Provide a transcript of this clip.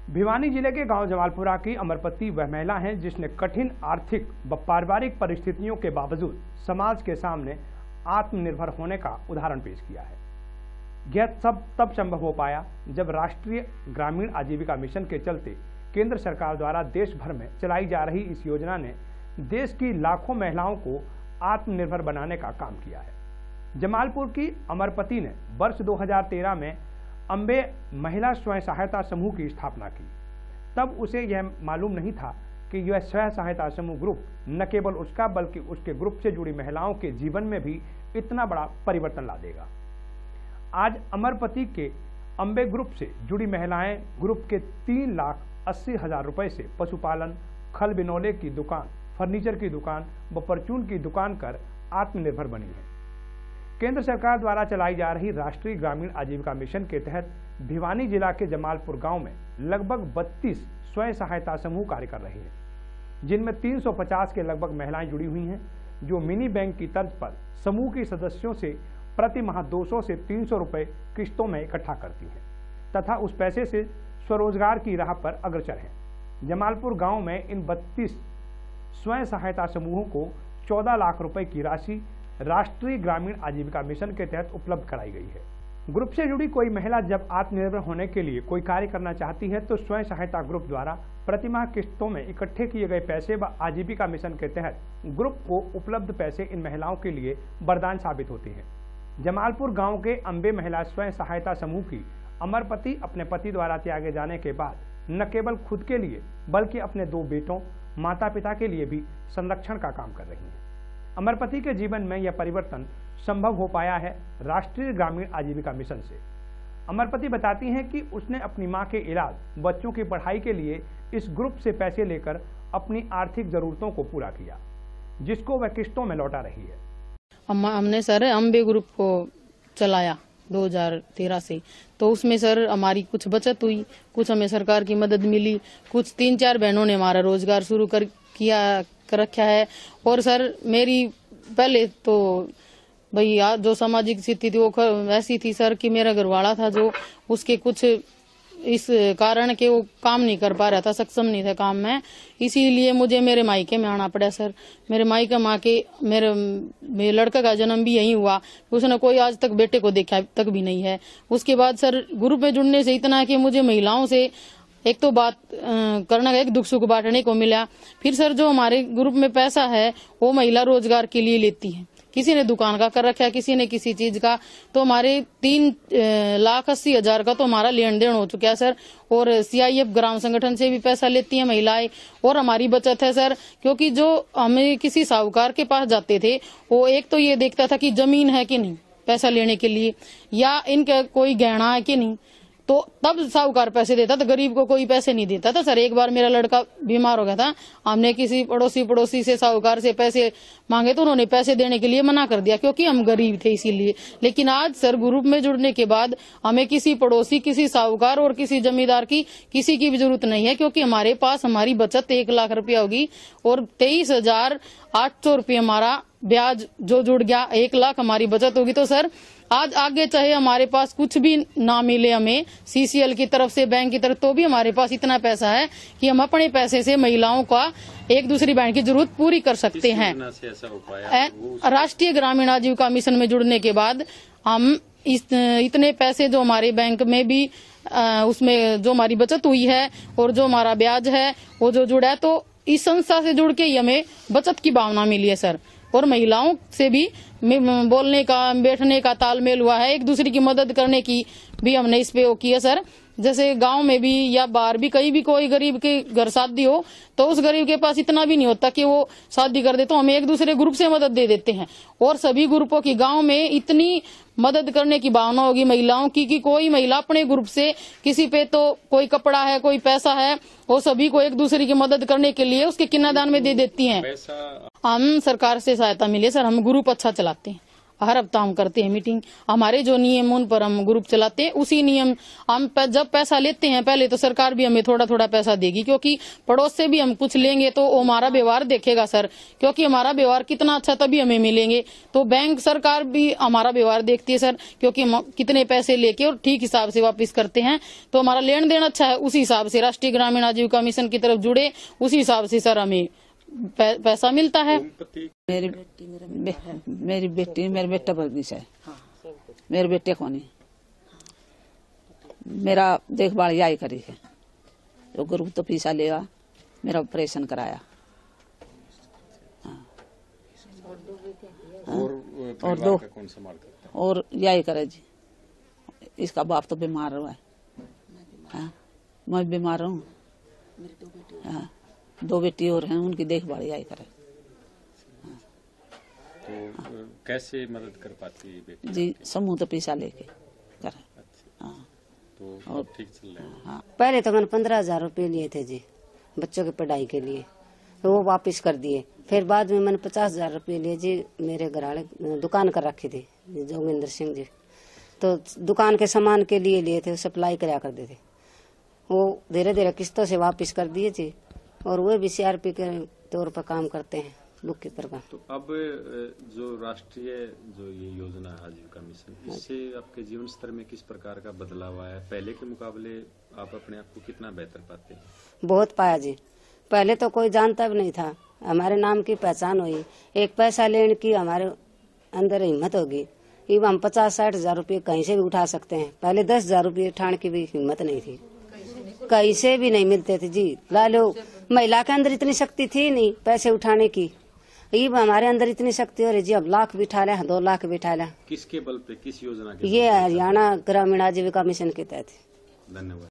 भिवानी जिले के गांव जमालपुरा की अमरपति वह महिला हैं जिसने कठिन आर्थिक व पारिवारिक परिस्थितियों के बावजूद समाज के सामने आत्मनिर्भर होने का उदाहरण पेश किया है। यह सब तब संभव हो पाया जब राष्ट्रीय ग्रामीण आजीविका मिशन के चलते केंद्र सरकार द्वारा देश भर में चलाई जा रही इस योजना ने देश की लाखों महिलाओं को आत्मनिर्भर बनाने का काम किया है। जमालपुर की अमरपति ने वर्ष 2013 में अम्बे महिला स्वयं सहायता समूह की स्थापना की। तब उसे यह मालूम नहीं था कि यह स्वयं सहायता समूह ग्रुप न केवल उसका बल्कि उसके ग्रुप से जुड़ी महिलाओं के जीवन में भी इतना बड़ा परिवर्तन ला देगा। आज अमरपति के अम्बे ग्रुप से जुड़ी महिलाएं ग्रुप के 3,80,000 रुपए से पशुपालन, खल बिनौले की दुकान, फर्नीचर की दुकान व परचून की दुकान कर आत्मनिर्भर बनी है। केंद्र सरकार द्वारा चलाई जा रही राष्ट्रीय ग्रामीण आजीविका मिशन के तहत भिवानी जिला के जमालपुर गांव में लगभग 32 स्वयं सहायता समूह कार्य कर रहे हैं, जिनमें 350 के लगभग महिलाएं जुड़ी हुई हैं, जो मिनी बैंक की तर्ज पर समूह के सदस्यों से प्रति माह 200 से 300 रुपए किस्तों में इकट्ठा करती हैं तथा उस पैसे से स्वरोजगार की राह पर अग्रसर हैं। जमालपुर गांव में इन 32 स्वयं सहायता समूहों को 14 लाख रुपए की राशि राष्ट्रीय ग्रामीण आजीविका मिशन के तहत उपलब्ध कराई गई है। ग्रुप से जुड़ी कोई महिला जब आत्मनिर्भर होने के लिए कोई कार्य करना चाहती है तो स्वयं सहायता ग्रुप द्वारा प्रतिमाह किस्तों में इकट्ठे किए गए पैसे व आजीविका मिशन के तहत ग्रुप को उपलब्ध पैसे इन महिलाओं के लिए वरदान साबित होते हैं। जमालपुर गांव के अम्बे महिला स्वयं सहायता समूह की अमरपति अपने पति द्वारा त्यागे जाने के बाद न केवल खुद के लिए बल्कि अपने 2 बेटों, माता पिता के लिए भी संरक्षण का काम कर रही हैं। अमरपति के जीवन में यह परिवर्तन संभव हो पाया है राष्ट्रीय ग्रामीण आजीविका मिशन से। अमरपति बताती हैं कि उसने अपनी मां के इलाज, बच्चों की पढ़ाई के लिए इस ग्रुप से पैसे लेकर अपनी आर्थिक जरूरतों को पूरा किया, जिसको वह किस्तों में लौटा रही है। हमने सर अम्बे ग्रुप को चलाया 2013 से, तो उसमें सर हमारी कुछ बचत हुई, कुछ हमें सरकार की मदद मिली, कुछ 3-4 बहनों ने हमारा रोजगार शुरू कर रखा है। और सर मेरी पहले तो भैया जो सामाजिक स्थिति थी वो ऐसी थी सर कि मेरा घरवाला था जो उसके कुछ इस कारण के वो काम नहीं कर पा रहा था, सक्षम नहीं था काम में, इसीलिए मुझे मेरे मायके में आना पड़ा सर। मेरे मायके माँ के मेरे लड़का का जन्म भी यहीं हुआ, उसने कोई आज तक बेटे को देखा तक भी नहीं है। उसके बाद सर ग्रुप में जुड़ने से इतना है कि मुझे महिलाओं से एक तो बात करना, एक दुख सुख बांटने को मिला। फिर सर जो हमारे ग्रुप में पैसा है वो महिला रोजगार के लिए लेती है, किसी ने दुकान का कर रखा है, किसी ने किसी चीज का, तो हमारे 3,80,000 का तो हमारा लेन देन हो चुका है सर। और CIF ग्राम संगठन से भी पैसा लेती हैं महिलाएं। और हमारी बचत है सर, क्योंकि जो हमें किसी साहूकार के पास जाते थे वो एक तो ये देखता था कि जमीन है कि नहीं पैसा लेने के लिए, या इनका कोई गहना है कि नहीं, तो तब साहूकार पैसे देता था, गरीब को कोई पैसे नहीं देता था सर। एक बार मेरा लड़का बीमार हो गया था, हमने किसी पड़ोसी से साहूकार से पैसे मांगे तो उन्होंने पैसे देने के लिए मना कर दिया क्योंकि हम गरीब थे इसीलिए। लेकिन आज सर ग्रुप में जुड़ने के बाद हमें किसी पड़ोसी, किसी साहूकार और किसी जमींदार की किसी की भी जरूरत नहीं है, क्योंकि हमारे पास हमारी बचत 1 लाख रुपया होगी और 23,800 रुपये हमारा ब्याज जो जुड़ गया, 1 लाख हमारी बचत होगी। तो सर आज आगे चाहे हमारे पास कुछ भी ना मिले हमें CCL की तरफ से, बैंक की तरफ, तो भी हमारे पास इतना पैसा है कि हम अपने पैसे से महिलाओं का एक दूसरी बहन की जरूरत पूरी कर सकते हैं। राष्ट्रीय ग्रामीण आजीविका मिशन में जुड़ने के बाद हम इतने पैसे जो हमारे बैंक में भी उसमें जो हमारी बचत हुई है और जो हमारा ब्याज है वो जो जुड़ा है, तो इस संस्था से जुड़ के ही हमें बचत की भावना मिली है सर। और महिलाओं से भी बोलने का, बैठने का तालमेल हुआ है, एक दूसरे की मदद करने की भी हमने इस पे वो की है सर। जैसे गांव में भी या बाहर भी कहीं भी कोई गरीब के घर शादी हो तो उस गरीब के पास इतना भी नहीं होता कि वो शादी कर दे, तो हम एक दूसरे ग्रुप से मदद दे देते हैं। और सभी ग्रुपों की गांव में इतनी मदद करने की भावना होगी महिलाओं की कि कोई महिला अपने ग्रुप से किसी पे तो कोई कपड़ा है, कोई पैसा है, वो सभी को एक दूसरे की मदद करने के लिए उसके किन्नादान में दे देती हैं। हम सरकार से सहायता मिली सर, हम ग्रुप अच्छा चलाते हैं, हर हफ्ता हम करते हैं मीटिंग। हमारे जो नियम उन पर हम ग्रुप चलाते हैं, उसी नियम हम जब पैसा लेते हैं पहले तो सरकार भी हमें थोड़ा थोड़ा पैसा देगी, क्योंकि पड़ोस से भी हम कुछ लेंगे तो वो हमारा व्यवहार देखेगा सर, क्योंकि हमारा व्यवहार कितना अच्छा तभी हमें मिलेंगे। तो बैंक सरकार भी हमारा व्यवहार देखती है सर, क्योंकि हम कितने पैसे लेके और ठीक हिसाब से वापस करते हैं तो हमारा लेन देन अच्छा है। उसी हिसाब से राष्ट्रीय ग्रामीण आजीविका मिशन की तरफ जुड़े, उसी हिसाब से सर हमें पैसा मिलता है। मेरी बेटी मेरे बेटा बगीचा है, मेरे बेटे को नहीं, मेरा देखभाल यही करी है। तो ग्रुप तो पैसा लेगा, मेरा ऑपरेशन कराया। और दो कौन संभालता है? और यही करे जी। इसका बाप तो बीमार हुआ है, हाँ, मैं बीमार हूँ, हाँ, दो बेटी और हैं, उनकी देखभाल यही करे। तो कैसे मदद कर पाती है बेटी? जी समूह तो पैसा लेके करे। हाँ, तो अब ठीक चल रहा है? हाँ। पहले तो मैंने 15,000 रुपये लिए थे जी बच्चों की पढ़ाई के लिए, तो वो वापस कर दिए। फिर बाद में मैंने 50,000 रुपये लिए जी, मेरे घराड़े दुकान कर रखी थी जोगिंदर सिंह जी, तो दुकान के सामान के लिए थे, सप्लाई कराया करते थे। वो धीरे धीरे किस्तों से वापस कर दिए जी, और वो भी CRP के तौर पर काम करते हैं, बुक कीपर का। तो अब जो राष्ट्रीय जो ये योजना है आजीविका मिशन, इससे आपके जीवन स्तर में किस प्रकार का बदलाव आया है? पहले के मुकाबले आप अपने आप को कितना बेहतर पाते हैं? बहुत पाया जी, पहले तो कोई जानता भी नहीं था, हमारे नाम की पहचान हुई, एक पैसा लेने की हमारे अंदर हिम्मत होगी। अब हम 50-60 हजार रुपये कहीं से भी उठा सकते हैं, पहले 10,000 रुपये उठाने की भी हिम्मत नहीं थी, कहीं से भी नहीं मिलते थे जी। ला लो, महिला के अंदर इतनी शक्ति थी नहीं पैसे उठाने की, अब हमारे अंदर इतनी शक्ति हो रही जी, अब लाख बिठा लें, 2 लाख बिठा लें। किसके बल पे, किस योजना के? ये हरियाणा ग्रामीण आजीविका मिशन के तहत। धन्यवाद।